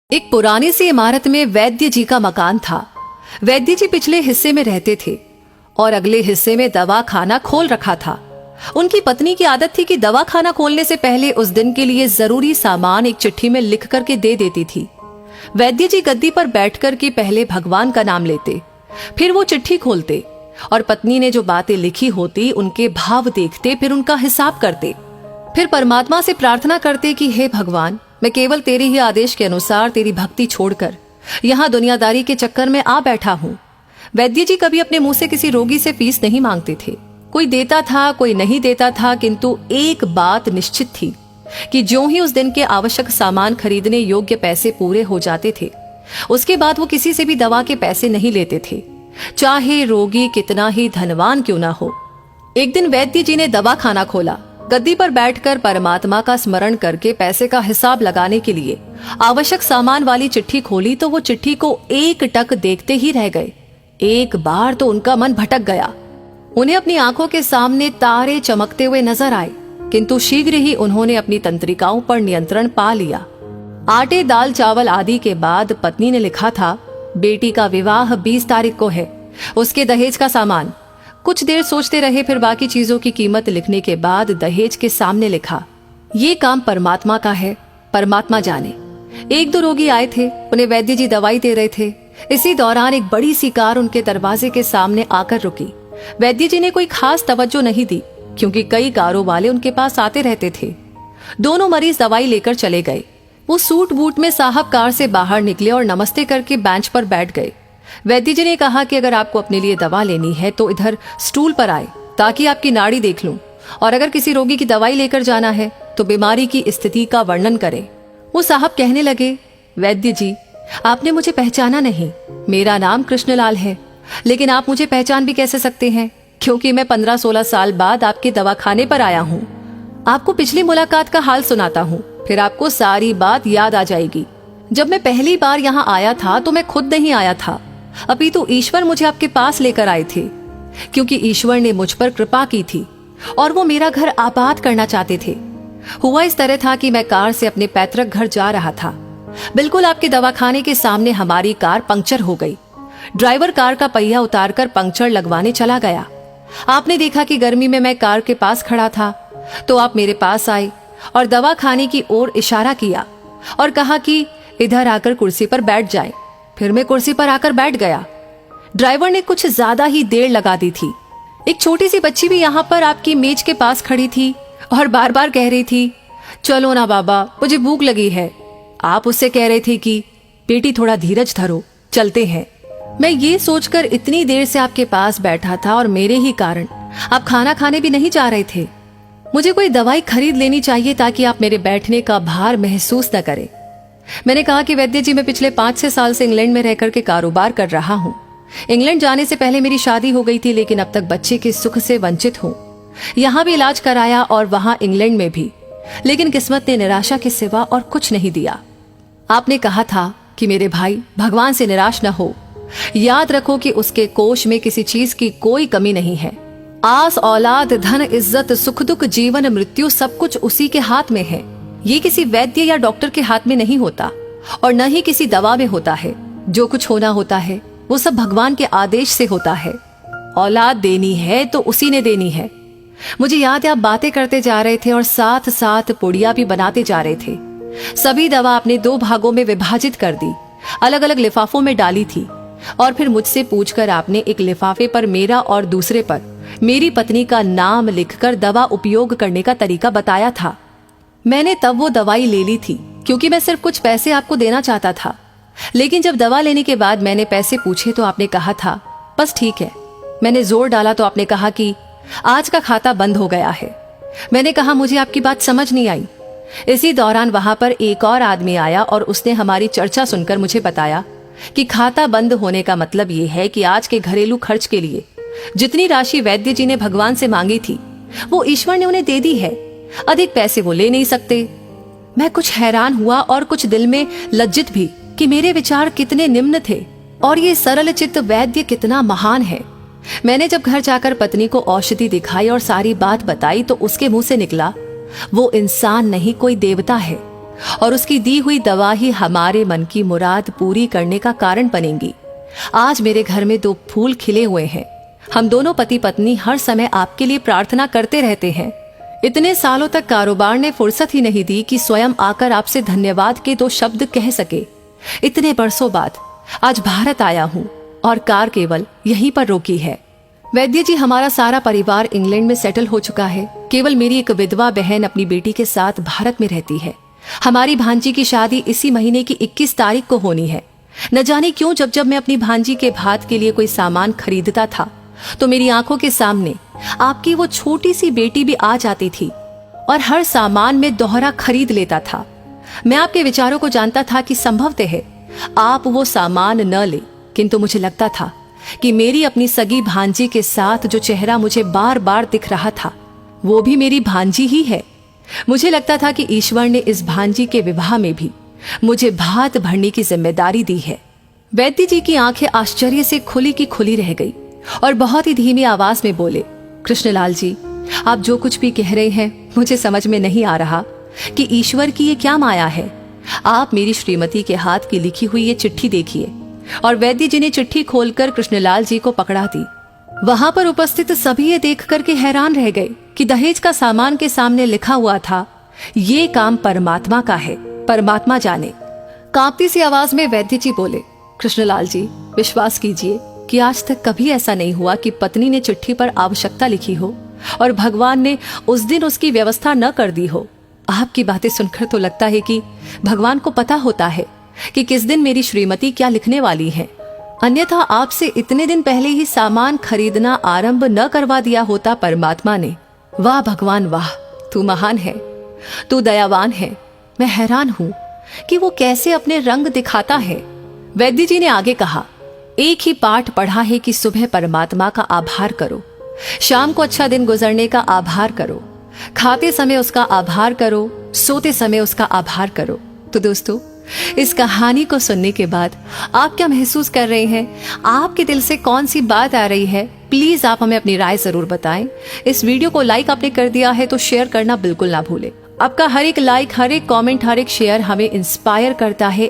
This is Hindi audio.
एक पुरानी सी इमारत में वैद्य जी का मकान था। वैद्य जी पिछले हिस्से में रहते थे और अगले हिस्से में दवा खाना खोल रखा था। उनकी पत्नी की आदत थी कि दवा खाना खोलने से पहले उस दिन के लिए जरूरी सामान एक चिट्ठी में लिख करके दे देती थी। वैद्य जी गद्दी पर बैठकर के पहले भगवान का नाम लेते, फिर वो चिट्ठी खोलते और पत्नी ने जो बातें लिखी होती उनके भाव देखते, फिर उनका हिसाब करते, फिर परमात्मा से प्रार्थना करते कि हे भगवान, मैं केवल तेरे ही आदेश के अनुसार तेरी भक्ति छोड़कर यहाँ दुनियादारी के चक्कर में आ बैठा हूँ। वैद्य जी कभी अपने मुंह से किसी रोगी से फीस नहीं मांगते थे। कोई देता था, कोई नहीं देता था, किंतु एक बात निश्चित थी कि जो ही उस दिन के आवश्यक सामान खरीदने योग्य पैसे पूरे हो जाते थे, उसके बाद वो किसी से भी दवा के पैसे नहीं लेते थे, चाहे रोगी कितना ही धनवान क्यों ना हो। एक दिन वैद्य जी ने दवा खाना खोला। गद्दी पर बैठकर परमात्मा का स्मरण करके पैसे का हिसाब लगाने के लिए आवश्यक सामान वाली चिट्ठी खोली तो वो चिट्ठी को एक टक देखते ही रह गए। एक बार तो उनका मन भटक गया। उन्हें अपनी आंखों के सामने तारे चमकते हुए नजर आए, किंतु शीघ्र ही उन्होंने अपनी तंत्रिकाओं पर नियंत्रण पा लिया। आटे, दाल, चावल आदि के बाद पत्नी ने लिखा था, बेटी का विवाह 20 तारीख को है, उसके दहेज का सामान। कुछ देर सोचते रहे, फिर बाकी चीजों की कीमत लिखने के बाद दहेज के सामने लिखा, ये काम परमात्मा का है, परमात्मा जाने। एक दो रोगी आए थे, उन्हें वैद्य जी दवाई दे रहे थे। इसी दौरान एक बड़ी सी कार उनके दरवाजे के सामने आकर रुकी। वैद्य जी ने कोई खास तवज्जो नहीं दी, क्योंकि कई कारों वाले उनके पास आते रहते थे। दोनों मरीज दवाई लेकर चले गए। वो सूट बूट में साहब कार से बाहर निकले और नमस्ते करके बेंच पर बैठ गए। वैद्य जी ने कहा कि अगर आपको अपने लिए दवा लेनी है तो इधर स्टूल पर आए, ताकि आपकी नाड़ी देख लूं, और अगर किसी रोगी की दवाई लेकर जाना है तो बीमारी की स्थिति का वर्णन करें। वो साहब कहने लगे, वैद्य जी, आपने मुझे पहचाना नहीं। मेरा नाम कृष्णलाल है, लेकिन आप मुझे पहचान भी कैसे सकते हैं, क्योंकि मैं 15-16 साल बाद आपके दवाखाने पर आया हूँ। आपको पिछली मुलाकात का हाल सुनाता हूँ, फिर आपको सारी बात याद आ जाएगी। जब मैं पहली बार यहाँ आया था तो मैं खुद नहीं आया था, अपितु ईश्वर मुझे आपके पास लेकर आए थे, क्योंकि ईश्वर ने मुझ पर कृपा की थी और वो मेरा घर आबाद करना चाहते थे। हुआ इस तरह था कि मैं कार से अपने पैतृक घर जा रहा था। बिल्कुल आपके दवाखाने के सामने हमारी कार पंक्चर हो गई। ड्राइवर कार का पहिया उतारकर पंक्चर लगवाने चला गया। आपने देखा कि गर्मी में मैं कार के पास खड़ा था, तो आप मेरे पास आए और दवाखाने की ओर इशारा किया और कहा कि इधर आकर कुर्सी पर बैठ जाए। फिर मैं कुर्सी पर आकर बैठ गया। ड्राइवर ने कुछ ज्यादा ही देर लगा दी थी। एक छोटी सी बच्ची भी यहाँ पर आपकी मेज के पास खड़ी थी और बार बार कह रही थी, चलो ना बाबा, मुझे भूख लगी है। आप उससे कह रहे थे कि बेटी थोड़ा धीरज धरो, चलते हैं। मैं ये सोचकर इतनी देर से आपके पास बैठा था और मेरे ही कारण आप खाना खाने भी नहीं जा रहे थे। मुझे कोई दवाई खरीद लेनी चाहिए ताकि आप मेरे बैठने का भार महसूस न करें। मैंने कहा कि वैद्य जी, मैं पिछले 5-6 साल से इंग्लैंड में रहकर के कारोबार कर रहा हूँ। इंग्लैंड जाने से पहले मेरी शादी हो गई थी, लेकिन अब तक बच्चे के सुख से वंचित हूँ। यहाँ भी इलाज कराया और वहाँ इंग्लैंड में भी, लेकिन किस्मत ने निराशा के सिवा और कुछ नहीं दिया। आपने कहा था कि मेरे भाई, भगवान से निराश न हो। याद रखो कि उसके कोष में किसी चीज की कोई कमी नहीं है। आस, औलाद, धन, इज्जत, सुख दुख, जीवन, मृत्यु, सब कुछ उसी के हाथ में है। ये किसी वैद्य या डॉक्टर के हाथ में नहीं होता और न ही किसी दवा में होता है। जो कुछ होना होता है वो सब भगवान के आदेश से होता है। औलाद देनी है तो उसी ने देनी है। मुझे याद है आप बातें करते जा रहे थे और साथ साथ पुड़िया भी बनाते जा रहे थे। सभी दवा आपने 2 भागों में विभाजित कर दी, अलग अलग लिफाफों में डाली थी और फिर मुझसे पूछकर आपने एक लिफाफे पर मेरा और दूसरे पर मेरी पत्नी का नाम लिखकर दवा उपयोग करने का तरीका बताया था। मैंने तब वो दवाई ले ली थी, क्योंकि मैं सिर्फ कुछ पैसे आपको देना चाहता था। लेकिन जब दवा लेने के बाद मैंने पैसे पूछे तो आपने कहा था, बस ठीक है। मैंने जोर डाला तो आपने कहा कि आज का खाता बंद हो गया है। मैंने कहा, मुझे आपकी बात समझ नहीं आई। इसी दौरान वहां पर एक और आदमी आया और उसने हमारी चर्चा सुनकर मुझे बताया कि खाता बंद होने का मतलब ये है कि आज के घरेलू खर्च के लिए जितनी राशि वैद्य जी ने भगवान से मांगी थी वो ईश्वर ने उन्हें दे दी है। अधिक पैसे वो ले नहीं सकते। मैं कुछ हैरान हुआ और कुछ दिल में लज्जित भी कि मेरे विचार कितने निम्न थे और ये सरल चित्त वैद्य कितना महान है। मैंने जब घर जाकर पत्नी को औषधि दिखाई और सारी बात बताई तो उसके मुंह से निकला, वो इंसान नहीं, कोई देवता है। और उसकी दी हुई दवा ही हमारे मन की मुराद पूरी करने का कारण बनेंगी। आज मेरे घर में 2 फूल खिले हुए हैं। हम दोनों पति पत्नी हर समय आपके लिए प्रार्थना करते रहते हैं। इतने सालों तक कारोबार ने फुर्सत ही नहीं दी कि स्वयं आकर आपसे धन्यवाद के 2 शब्द कह सके। इतने बरसों बाद आज भारत आया हूँ और कार केवल यहीं पर रोकी है। वैद्य जी, हमारा सारा परिवार इंग्लैंड में सेटल हो चुका है। केवल मेरी एक विधवा बहन अपनी बेटी के साथ भारत में रहती है। हमारी भांजी की शादी इसी महीने की 21 तारीख को होनी है। न जाने क्यों जब मैं अपनी भांजी के भात के लिए कोई सामान खरीदता था तो मेरी आंखों के सामने आपकी वो छोटी सी बेटी भी आ जाती थी और हर सामान में दोहरा खरीद लेता था। मैं आपके विचारों को जानता था कि संभवतः है आप वो सामान न ले, किंतु मुझे लगता था कि मेरी अपनी सगी भांजी के साथ जो चेहरा मुझे बार बार दिख रहा था वो भी मेरी भांजी ही है। मुझे लगता था कि ईश्वर ने इस भांजी के विवाह में भी मुझे भात भरने की जिम्मेदारी दी है। वैद्य जी की आंखें आश्चर्य से खुली की खुली रह गई और बहुत ही धीमी आवाज में बोले, कृष्णलाल जी, आप जो कुछ भी कह रहे हैं मुझे समझ में नहीं आ रहा कि ईश्वर की ये क्या माया है। आप मेरी श्रीमती के हाथ की लिखी हुई ये चिट्ठी देखिए। और वैद्य जी ने चिट्ठी खोलकर कृष्णलाल जी को पकड़ा दी। वहां पर उपस्थित सभी ये देख करके हैरान रह गए कि दहेज का सामान के सामने लिखा हुआ था, ये काम परमात्मा का है, परमात्मा जाने। कांपती सी आवाज में वैद्य जी बोले, कृष्णलाल जी, विश्वास कीजिए कि आज तक कभी ऐसा नहीं हुआ कि पत्नी ने चिट्ठी पर आवश्यकता लिखी हो और भगवान ने उस दिन उसकी व्यवस्था न कर दी हो। आपकी बातें सुनकर तो लगता है कि भगवान को पता होता है कि किस दिन मेरी श्रीमती क्या लिखने वाली है। अन्यथा आपसे इतने दिन पहले ही सामान खरीदना आरंभ न करवा दिया होता परमात्मा ने। वाह भगवान वाह, तू महान है, तू दयावान है। मैं हैरान हूं कि वो कैसे अपने रंग दिखाता है। वैद्य जी ने आगे कहा, एक ही पाठ पढ़ा है कि सुबह परमात्मा का आभार करो, शाम को अच्छा दिन गुजरने का आभार करो, खाते समय उसका आभार करो, सोते समय उसका आभार करो। तो दोस्तों, इस कहानी को सुनने के बाद आप क्या महसूस कर रहे हैं? आपके दिल से कौन सी बात आ रही है? प्लीज आप हमें अपनी राय जरूर बताएं। इस वीडियो को लाइक आपने कर दिया है तो शेयर करना बिल्कुल ना भूलें। आपका हर एक लाइक, हर एक कमेंट, हर एक शेयर हमें इंस्पायर करता है